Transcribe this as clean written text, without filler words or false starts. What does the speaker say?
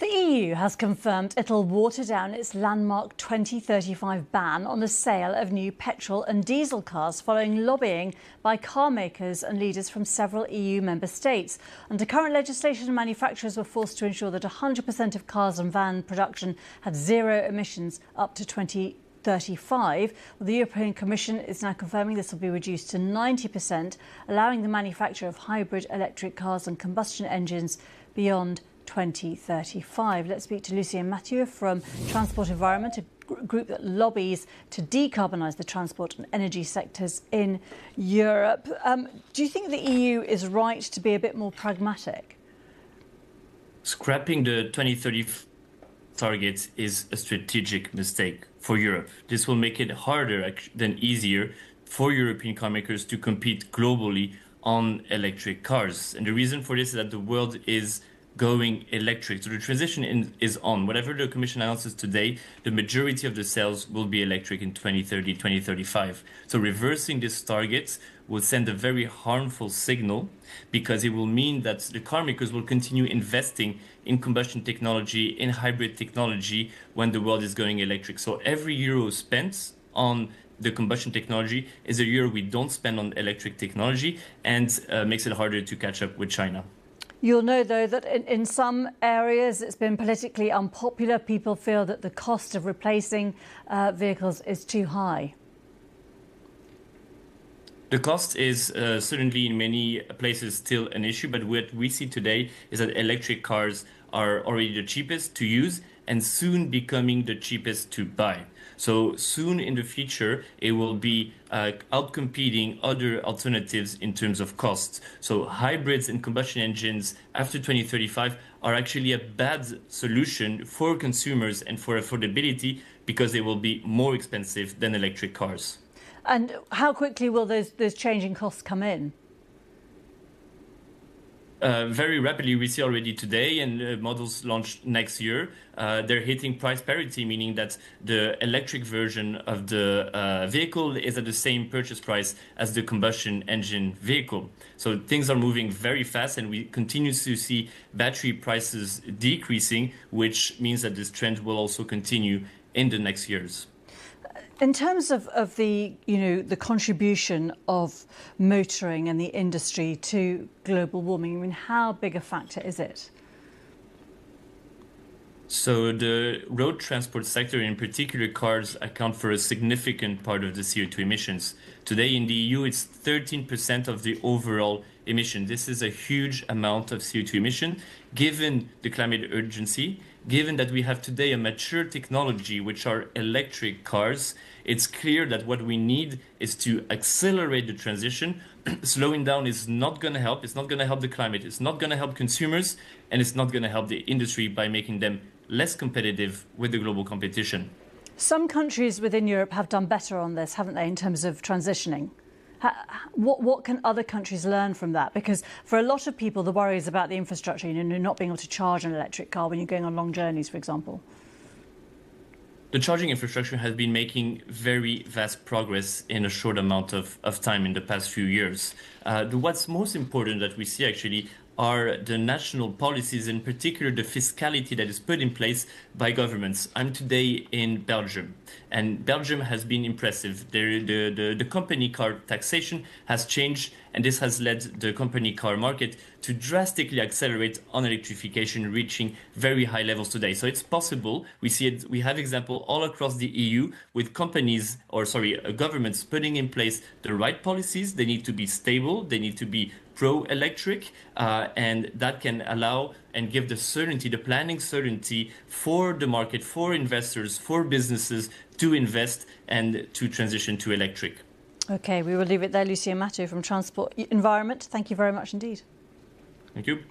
The EU has confirmed it'll water down its landmark 2035 ban on the sale of new petrol and diesel cars following lobbying by car makers and leaders from several EU member states. Under current legislation, manufacturers were forced to ensure that 100% of cars and van production had zero emissions up to 2035. Well, the European Commission is now confirming this will be reduced to 90%, allowing the manufacture of hybrid electric cars and combustion engines beyond 2035. Let's speak to Lucien Mathieu from Transport Environment, a group that lobbies to decarbonise the transport and energy sectors in Europe. Do you think the EU is right to be a bit more pragmatic? Scrapping the 2030 targets is a strategic mistake for Europe. This will make it harder than easier for European car makers to compete globally on electric cars. And the reason for this is that the world is going electric. So the transition is on. Whatever the Commission announces today, the majority of the sales will be electric in 2030, 2035. So reversing this target will send a very harmful signal, because it will mean that the car makers will continue investing in combustion technology, in hybrid technology, when the world is going electric. So every euro spent on the combustion technology is a euro we don't spend on electric technology, and makes it harder to catch up with China. You'll know, though, that in some areas it's been politically unpopular. People feel that the cost of replacing vehicles is too high. The cost is certainly in many places still an issue, but what we see today is that electric cars are already the cheapest to use and soon becoming the cheapest to buy. So soon in the future, it will be outcompeting other alternatives in terms of costs. So hybrids and combustion engines after 2035 are actually a bad solution for consumers and for affordability, because they will be more expensive than electric cars. And how quickly will those changing costs come in? Very rapidly. We see already today, and models launched next year, they're hitting price parity, meaning that the electric version of the vehicle is at the same purchase price as the combustion engine vehicle. So things are moving very fast, and we continue to see battery prices decreasing, which means that this trend will also continue in the next years. In terms of the contribution of motoring and the industry to global warming, I mean, how big a factor is it? So the road transport sector, in particular cars, account for a significant part of the CO2 emissions. Today in the EU, it's 13% of the overall emission. This is a huge amount of CO2 emission, given the climate urgency, given that we have today a mature technology, which are electric cars. It's clear that what we need is to accelerate the transition. Slowing down is not going to help. It's not going to help the climate. It's not going to help consumers, and it's not going to help the industry by making them less competitive with the global competition. Some countries within Europe have done better on this, haven't they, in terms of transitioning? What can other countries learn from that? Because for a lot of people, the worry is about the infrastructure, not being able to charge an electric car when you're going on long journeys, for example. The charging infrastructure has been making very vast progress in a short amount of time in the past few years. What's most important that we see actually are the national policies, in particular the fiscality that is put in place by governments. I'm today in Belgium, and Belgium has been impressive. The company car taxation has changed, and this has led the company car market to drastically accelerate on electrification, reaching very high levels today. So it's possible. We see it. We have examples all across the EU with governments putting in place the right policies. They need to be stable. They need to be pro-electric, and that can allow and give the certainty, the planning certainty for the market, for investors, for businesses to invest and to transition to electric. OK, we will leave it there. Lucien Mathieu from Transport Environment, thank you very much indeed. Thank you.